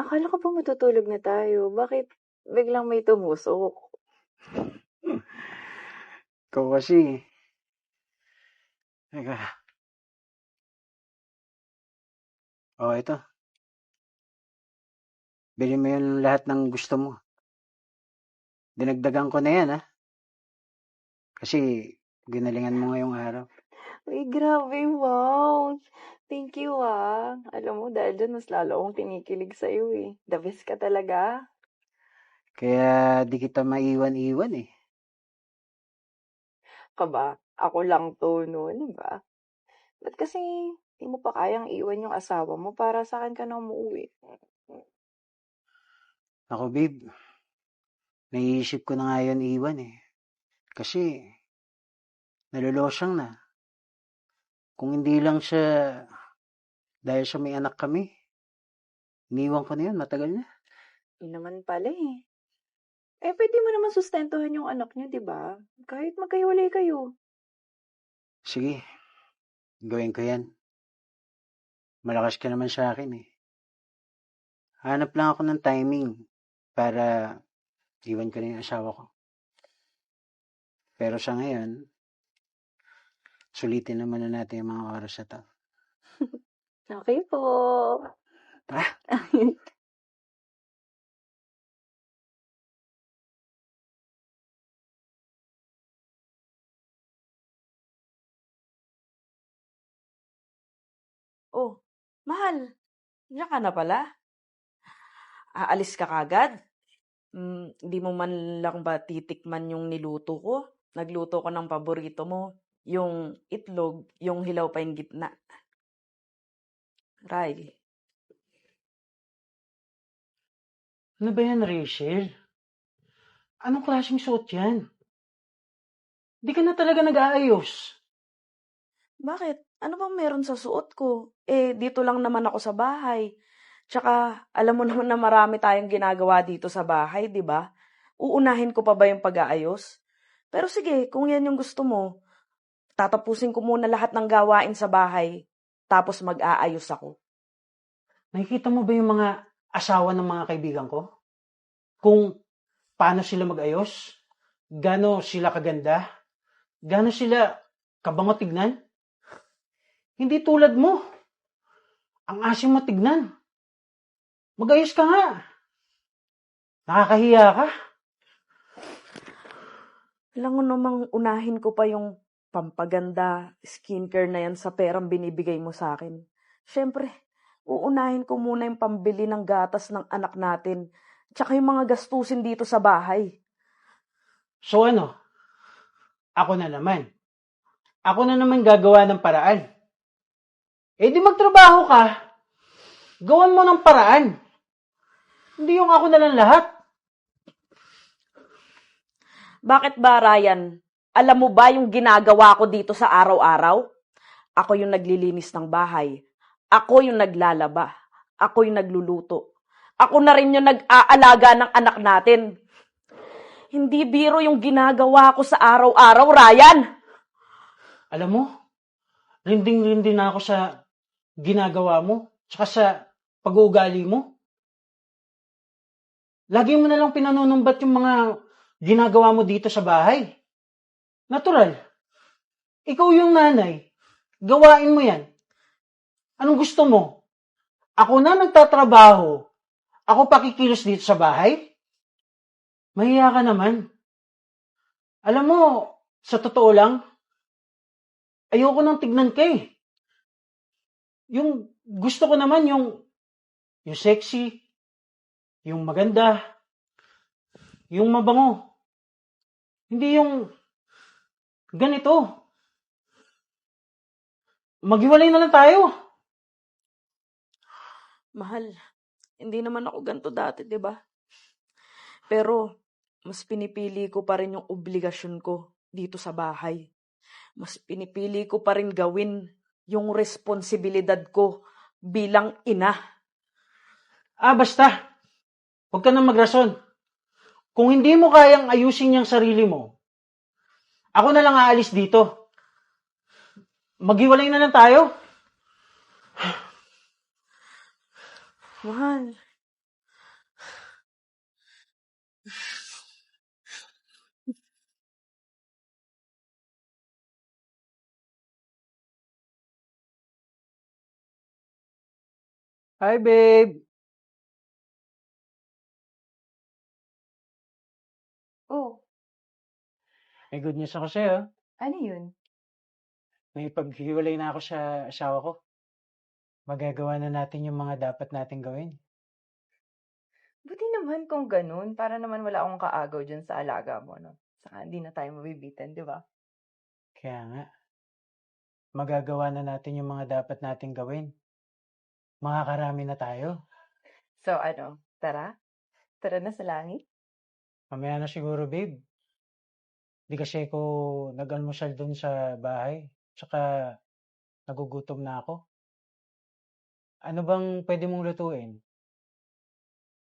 Akala ko ba matutulog na tayo? Bakit biglang may tumusok? Ikaw kasi. Teka. Oh, ito. Bili mo yung lahat ng gusto mo. Dinagdagan ko na yan, ha? Kasi ginalingan mo ngayong araw. Uy, grabe, wow! Thank you, Alam mo, dahil dyan, mas lalo akong kinikilig sa'yo, eh. The best ka talaga. Kaya di kita maiwan-iwan, eh. Kaba, ako lang to, no? Di ba? Ba't kasi di mo pa kayang iwan yung asawa mo para sa akin ka na umuwi? Ako, babe. Naiisip ko na nga yun iwan, eh. Kasi nalolosyang na. Kung hindi lang siya dahil sa may anak kami, iniwan ko na yun, matagal na. Yun naman pala, eh. Pwede mo naman sustentuhan yung anak niyo, di ba? Kahit magkahiwalay kayo. Sige, gawin ko yan. Malakas ka naman sa akin, eh. Hanap lang ako ng timing para iwan ko na yung asawa ko. Pero sa ngayon, sulitin naman na natin yung mga oras na to. Okay po. Tara! Oh, mahal. Diyan ka na pala? Aalis ka kagad? Di mo man lang ba titikman yung niluto ko? Nagluto ko ng paborito mo. Yung itlog, yung hilaw pa yung gitna. Ray. Ano ba yan, Rachel? Anong klaseng suot yan? Di ka na talaga nag-aayos. Bakit? Ano bang meron sa suot ko? Dito lang naman ako sa bahay. Tsaka, alam mo naman na marami tayong ginagawa dito sa bahay, di ba? Uunahin ko pa ba yung pag-aayos? Pero sige, kung yan yung gusto mo, tatapusin ko muna lahat ng gawain sa bahay, tapos mag-aayos ako. Nakikita mo ba yung mga asawa ng mga kaibigan ko? Kung paano sila mag-ayos? Gano sila kaganda? Gano sila kabango tignan? Hindi tulad mo. Ang asim mo tignan. Mag-ayos ka nga. Nakakahiya ka. Alam mo namang unahin ko pa yung pampaganda, skincare na yan sa perang binibigay mo sa akin. Siyempre, uunahin ko muna yung pambili ng gatas ng anak natin, tsaka yung mga gastusin dito sa bahay. So ano? Ako na naman. Ako na naman gagawa ng paraan. Di magtrabaho ka. Gawan mo ng paraan. Hindi yung ako na lang lahat. Bakit ba, Ryan? Alam mo ba yung ginagawa ko dito sa araw-araw? Ako yung naglilinis ng bahay. Ako yung naglalaba. Ako yung nagluluto. Ako na rin yung nag-aalaga ng anak natin. Hindi biro yung ginagawa ko sa araw-araw, Ryan. Alam mo, rinding-rindi na ako sa ginagawa mo, tsaka sa pag-uugali mo. Lagi mo na lang pinanunumbat yung mga ginagawa mo dito sa bahay. Natural. Ikaw yung nanay. Gawain mo yan. Anong gusto mo? Ako na nagtatrabaho. Ako pakikilos dito sa bahay? Mahiya ka naman. Alam mo, sa totoo lang, ayoko nang tignan ka eh. Yung gusto ko naman yung sexy, yung maganda, yung mabango. Hindi yung ganito. Maghiwalay na lang tayo. Mahal, hindi naman ako ganito dati, di ba? Pero, mas pinipili ko pa rin yung obligasyon ko dito sa bahay. Mas pinipili ko pa rin gawin yung responsibilidad ko bilang ina. Basta. Huwag ka na magrason. Kung hindi mo kayang ayusin yung sarili mo, ako na lang aalis dito. Maghiwalay na lang tayo. Mahal, Hi, babe! Oh, May good news ako sa'yo. ano yun? May paghiwalay na ako sa asawa ko. Magagawa na natin yung mga dapat natin gawin. Buti naman kung ganun, para naman wala akong kaagaw dyan sa alaga mo, no? Saka hindi na tayo mabibitan, di ba? Kaya nga, magagawa na natin yung mga dapat natin gawin. Makakarami na tayo. So ano, tara? Tara na sa langit? Mamaya na siguro, babe. Di kasi ako nag-almusal dun sa bahay. Tsaka nagugutom na ako. Ano bang pwede mong lutuin?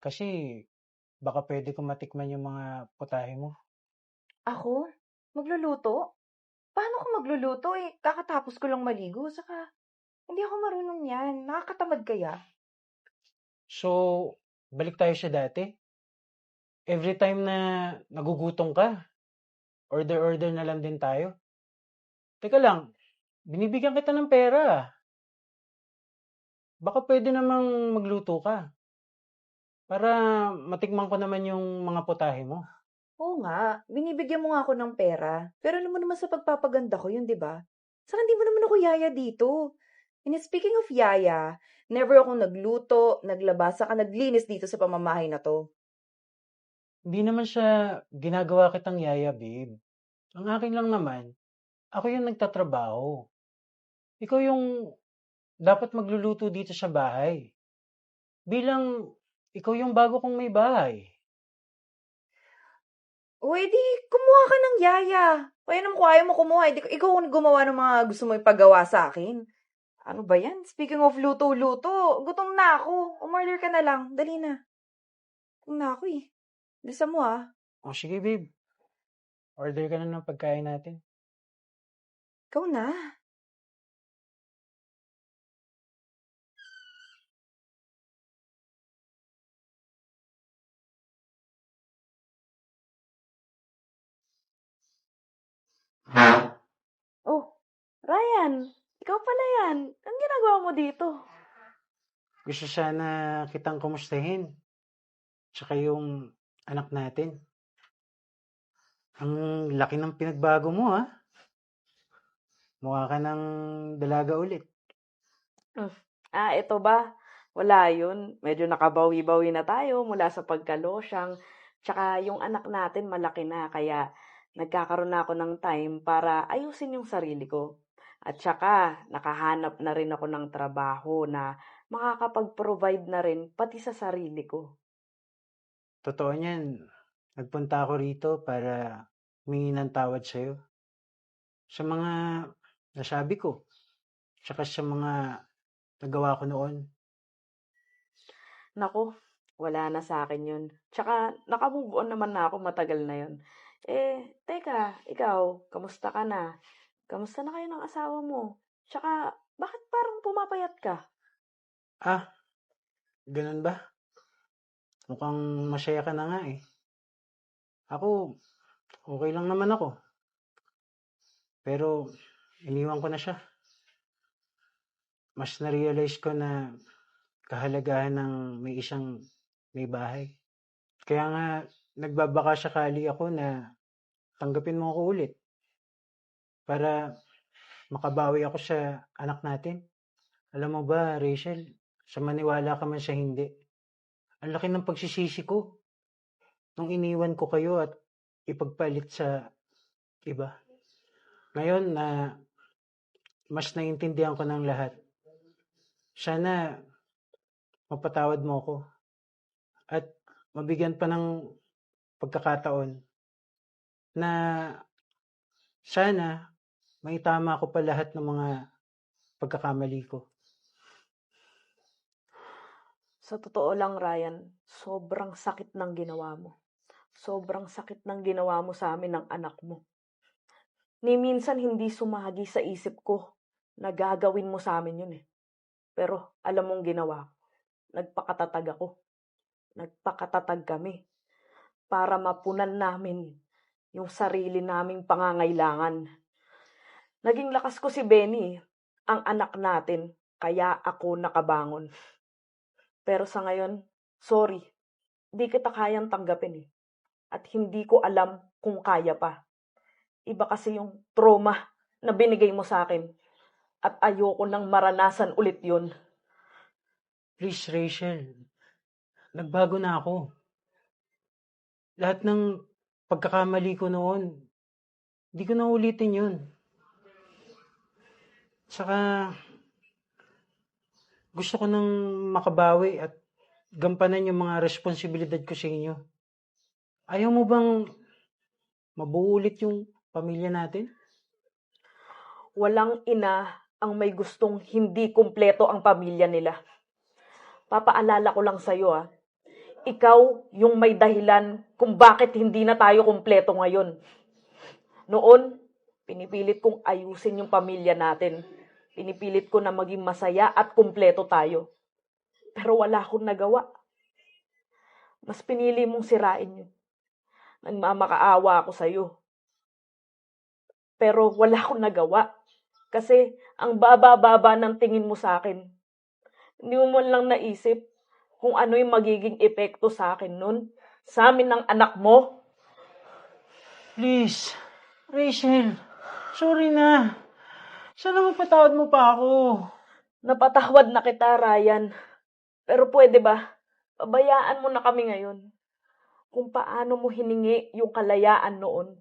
Kasi baka pwede ko matikman yung mga putahe mo. Ako? Magluluto? Paano ko magluluto eh? Kakatapos ko lang maligo, saka hindi ako marunong yan. Nakakatamad kaya? So, balik tayo sa dati. Every time na nagugutom ka, order-order na lang din tayo. Teka lang, binibigyan kita ng pera. Baka pwede namang magluto ka para matikman ko naman yung mga putahe mo. Oo nga, binibigyan mo nga ako ng pera. Pero alam mo naman sa pagpapaganda ko yun, di ba? Saka hindi mo naman ako yaya dito. And speaking of yaya, never akong nagluto, naglaba, saka naglinis dito sa pamamahay na to. Hindi naman siya ginagawa kitang yaya, babe. Ang akin lang naman, ako yung nagtatrabaho. Ikaw yung dapat magluluto dito sa bahay. Bilang ikaw yung bago kong may bahay. O edi, kumuha ka ng yaya. Kaya naman kung ayaw mo kumuha, edi, ikaw ang gumawa ng mga gusto mo ipagawa sa akin. Ano ba yan? Speaking of luto-luto, gutom na ako. Umorder ka na lang. Dali na. Gutom na ako eh. Bilisan mo ah. O sige, babe. Order ka na ng pagkain natin. Ikaw na. Oh, Ryan, ikaw pala yan. Ang ginagawa mo dito? Gusto sana kitang kumustahin. Tsaka yung anak natin. Ang laki ng pinagbago mo, ha? Mukha ka ng dalaga ulit. Hmm. Ito ba? Wala yun. Medyo nakabawi-bawi na tayo mula sa pagkalosyang. Tsaka yung anak natin malaki na, kaya nagkakaroon na ako ng time para ayusin yung sarili ko. At tsaka, nakahanap na rin ako ng trabaho na makakapag-provide na rin pati sa sarili ko. Totoo niyan. Nagpunta ako rito para humingi ng tawad sa'yo. Sa mga nasabi ko. Tsaka sa mga nagawa ko noon. Naku, wala na sa akin yun. Tsaka, nakamove on naman na ako matagal na yun. Teka, ikaw, kamusta ka na? Kamusta na kayo ng asawa mo? Tsaka, bakit parang pumapayat ka? Ah, ganun ba? Mukhang masaya ka na nga eh. Ako, okay lang naman ako. Pero, iniwan ko na siya. Mas na-realize ko na kahalagahan ng may isang may bahay. Kaya nga, nagbabaka sakali ako na tanggapin mo ako ulit para makabawi ako sa anak natin. Alam mo ba, Rachel, sa maniwala ka man sa hindi, ang laki ng pagsisisi ko nung iniwan ko kayo at ipagpalit sa iba. Ngayon na mas naiintindihan ko ng lahat, sana mapatawad mo ko at mabigyan pa ng pagkakataon na sana maitama ko pa lahat ng mga pagkakamali ko. Sa totoo lang, Ryan, sobrang sakit ng ginawa mo. Sobrang sakit ng ginawa mo sa amin ng anak mo. Ni minsan hindi sumagi sa isip ko na gagawin mo sa amin yun eh. Pero alam mong ginawa ko. Nagpakatatag ako. Nagpakatatag kami para mapunan namin yung sarili naming pangangailangan. Naging lakas ko si Benny, ang anak natin, kaya ako nakabangon. Pero sa ngayon, sorry, di kita kayang tanggapin eh. At hindi ko alam kung kaya pa. Iba kasi yung trauma na binigay mo sa akin. At ayoko nang maranasan ulit yun. Please, Rachel. Nagbago na ako. Lahat ng pagkakamali ko noon, hindi ko na ulitin yun. Saka, gusto ko nang makabawi at gampanan yung mga responsibilidad ko sa inyo. Ayaw mo bang mabuo ulit yung pamilya natin? Walang ina ang may gustong hindi kumpleto ang pamilya nila. Papaalala ko lang sa'yo ikaw yung may dahilan kung bakit hindi na tayo kumpleto ngayon. Noon, pinipilit kong ayusin yung pamilya natin. Pinipilit ko na maging masaya at kumpleto tayo. Pero wala akong nagawa. Mas pinili mong sirain yun. Nagmamakaawa ako sa'yo. Pero wala akong nagawa. Kasi ang baba-baba ng tingin mo sa akin. Hindi mo man lang naisip kung ano yung magiging epekto sa akin nun. Sa amin ng anak mo. Please, Rachel, sorry na. Sana mapatawad mo pa ako. Napatawad na kita, Ryan. Pero pwede ba? Pabayaan mo na kami ngayon. Kung paano mo hiningi yung kalayaan noon.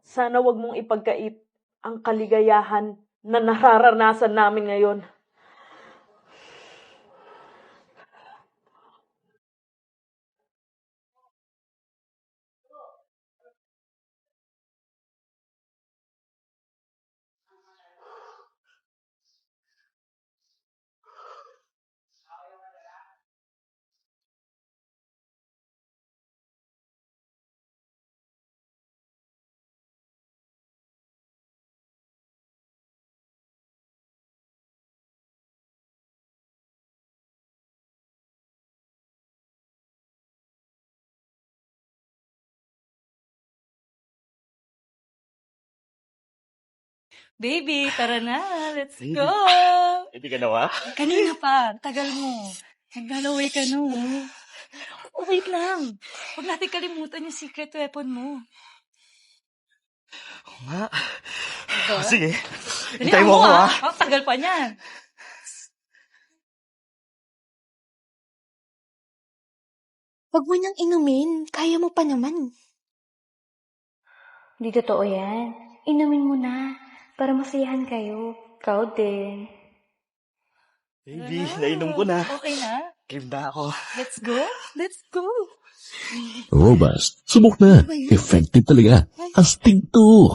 Sana wag mong ipagkait ang kaligayahan na nararanasan namin ngayon. Baby, tara na. Let's Baby. go. Hindi ka na ba? Kanina pa. Tagal mo. Naglalaway ka no. Oh, wait lang. Huwag natin kalimutan yung secret weapon mo. Oo nga. Diba? Sige. Dali, Hintay mo ako, Ang tagal pa niyan. Huwag mo nang inumin. Kaya mo pa naman. Hindi totoo yan. Inumin mo na. Para masayahan kayo. Ikaw din. Baby, Tara na. nainom ko na. Okay na? Game na ako. Let's go. Let's go. Robust. Subok na. Effective talaga. Astig to.